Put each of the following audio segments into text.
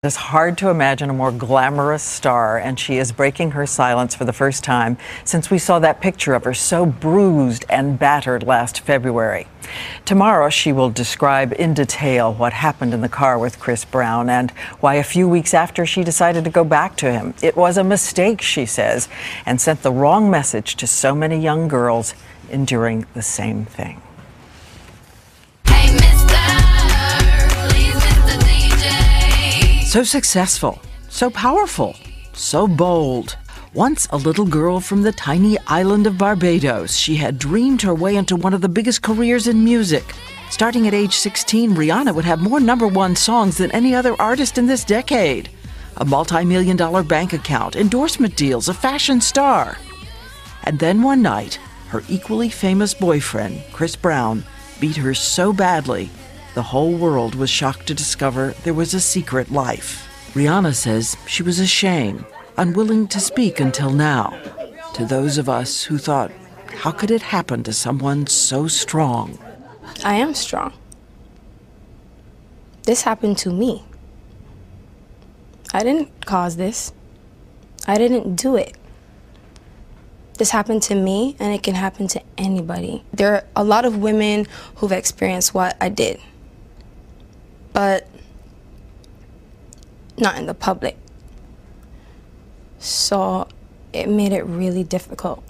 It's hard to imagine a more glamorous star, and she is breaking her silence for the first time since we saw that picture of her so bruised and battered last February. Tomorrow, she will describe in detail what happened in the car with Chris Brown and why a few weeks after she decided to go back to him. It was a mistake, she says, and sent the wrong message to so many young girls enduring the same thing. So successful, so powerful, so bold. Once a little girl from the tiny island of Barbados, she had dreamed her way into one of the biggest careers in music. Starting at age 16, Rihanna would have more #1 songs than any other artist in this decade. A multi-million-dollar bank account, endorsement deals, a fashion star. And then one night, her equally famous boyfriend, Chris Brown, beat her so badly the whole world was shocked to discover there was a secret life. Rihanna says she was ashamed, unwilling to speak until now. To those of us who thought, how could it happen to someone so strong? I am strong. This happened to me. I didn't cause this. I didn't do it. This happened to me, and it can happen to anybody. There are a lot of women who've experienced what I did, but not in the public. So it made it really difficult.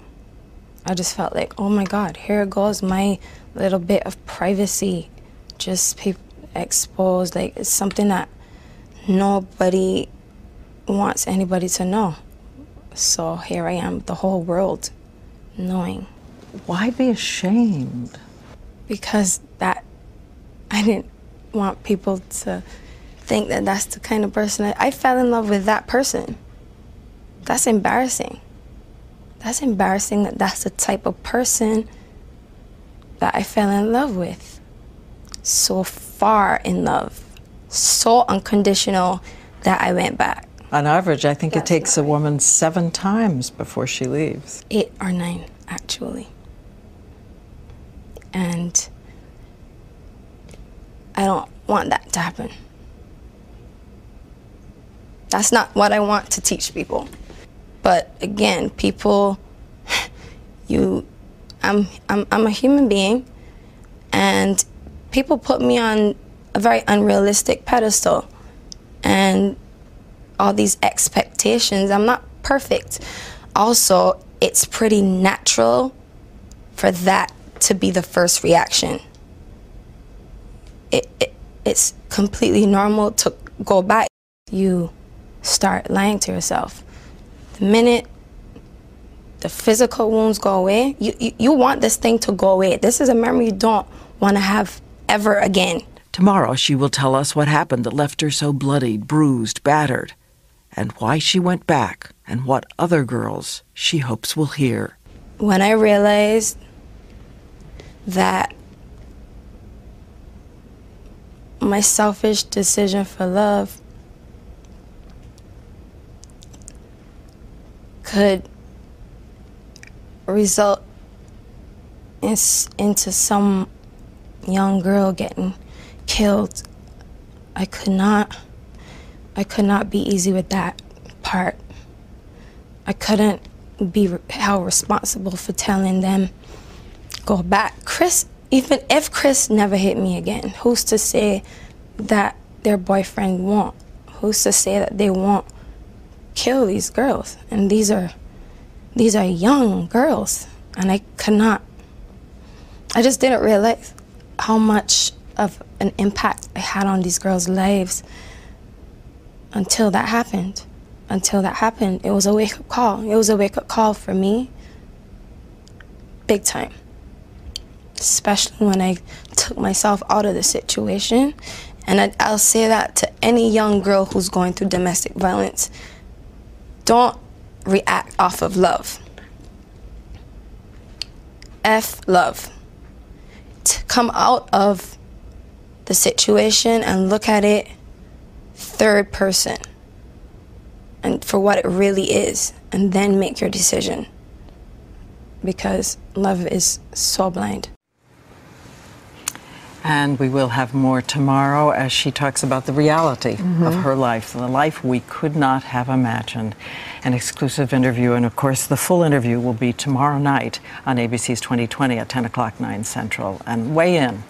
I just felt like, oh my God, here goes my little bit of privacy, just exposed. Like, it's something that nobody wants anybody to know. So here I am, the whole world knowing. Why be ashamed? Because I didn't want people to think that that's the kind of person I fell in love with. That person. That's embarrassing. That's embarrassing that that's the type of person that I fell in love with. So far in love, so unconditional that I went back. On average, I think it takes a woman 7 times before she leaves. 8 or 9, actually. And I don't want that to happen. That's not what I want to teach people. But again, people, I'm a human being, and people put me on a very unrealistic pedestal, and all these expectations. I'm not perfect. Also, it's pretty natural for that to be the first reaction. It's completely normal to go back. You start lying to yourself. The minute the physical wounds go away, you want this thing to go away. This is a memory you don't want to have ever again. Tomorrow she will tell us what happened that left her so bloodied, bruised, battered, and why she went back, and what other girls she hopes will hear. When I realized that my selfish decision for love could result into some young girl getting killed, I could not be easy with that part. I couldn't be held responsible for telling them, go back. Chris, even if Chris never hit me again, who's to say that their boyfriend won't? Who's to say that they won't kill these girls? And these are young girls, and I just didn't realize how much of an impact I had on these girls' lives until that happened. Until that happened, it was a wake-up call. It was a wake-up call for me, big time. Especially when I took myself out of the situation. And I'll say that to any young girl who's going through domestic violence. Don't react off of love. F love. To come out of the situation and look at it third person and for what it really is, and then make your decision, because love is so blind. And we will have more tomorrow as she talks about the reality of her life, the life we could not have imagined. An exclusive interview, and of course the full interview will be tomorrow night on ABC's 2020 at 10 o'clock, 9 Central. And weigh in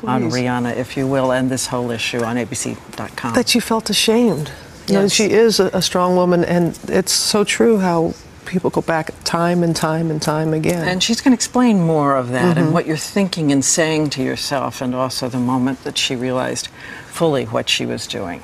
on Rihanna, if you will, and this whole issue on abc.com. That you felt ashamed. You know, Yes. she is a strong woman, and it's so true how people go back time and time and time again. And she's going to explain more of that and what you're thinking and saying to yourself, and also the moment that she realized fully what she was doing.